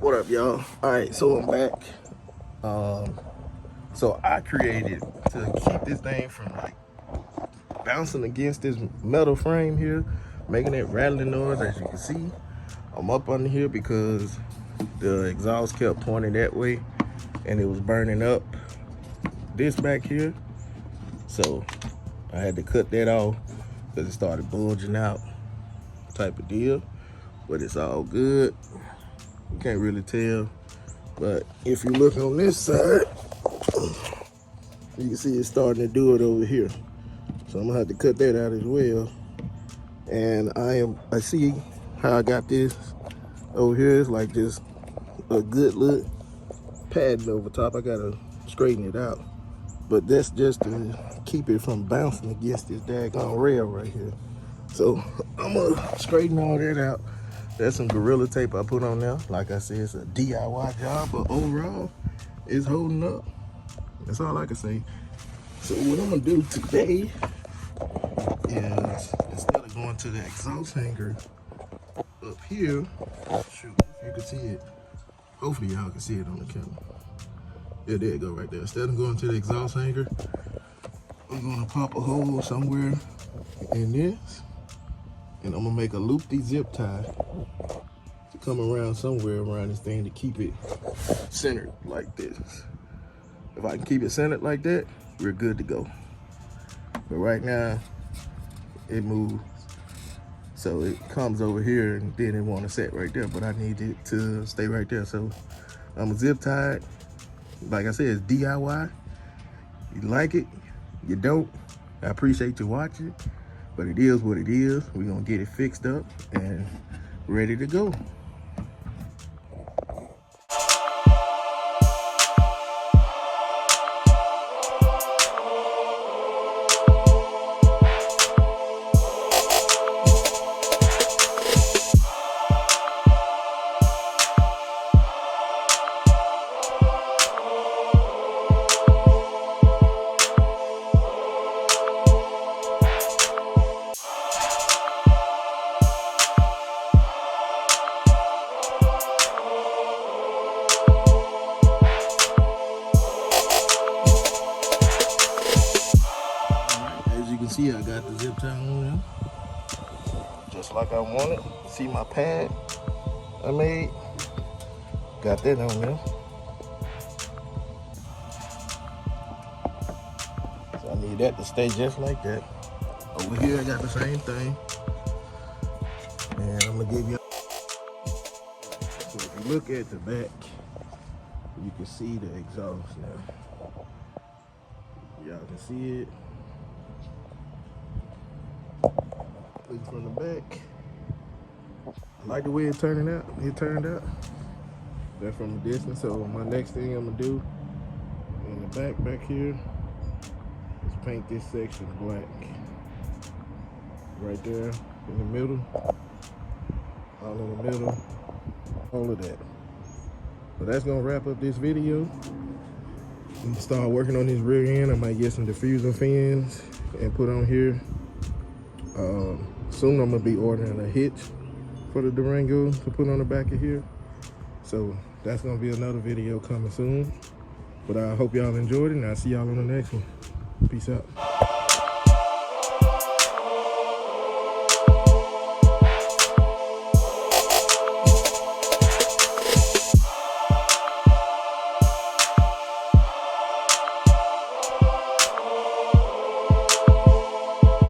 What up, y'all? All right, so I'm back. So I created to keep this thing from like bouncing against this metal frame here, making that rattling noise. As you can see, I'm up under here because the exhaust kept pointing that way and it was burning up this back here. So I had to cut that off because it started bulging out type of deal, but it's all good. You can't really tell, but if you look on this side, you can see it's starting to do it over here. So I'm gonna have to cut that out as well. And I see how I got this over here. It's like just a good look padding over top. I gotta straighten it out, but that's just to keep it from bouncing against this daggone rail right here. So I'm gonna straighten all that out. That's some Gorilla Tape I put on there. Like I said, it's a DIY job, but overall, it's holding up. That's all I can say. So what I'm gonna do today is, instead of going to the exhaust hanger up here, shoot, if you can see it, hopefully y'all can see it on the camera. Yeah, there you go right there. Instead of going to the exhaust hanger, I'm gonna pop a hole somewhere in this, and I'm gonna make a loopy zip tie to come around somewhere around this thing to keep it centered like this. If I can keep it centered like that, we're good to go. But right now, it moves. So it comes over here and then it want to set right there, but I need it to stay right there. So I'm gonna zip tie it. Like I said, it's DIY. You like it, you don't. I appreciate you watching, but it is what it is. We're gonna get it fixed up and ready to go. See, I got the zip tie on there, just like I wanted. See my pad I made? Got that on there. So I need that to stay just like that. Over here, I got the same thing. And I'm gonna give you. So if you look at the back, you can see the exhaust now. Y'all can see it. From the back, I like the way it turned out. That from a distance. So my next thing I'm gonna do in the back here is paint this section black. Right there in the middle, all in the middle, all of that. So that's gonna wrap up this video. I'm gonna start working on this rear end. I might get some diffuser fins and put on here. Soon I'm gonna be ordering a hitch for the Durango to put on the back of here. So that's gonna be another video coming soon. But I hope y'all enjoyed it, and I'll see y'all on the next one. Peace out.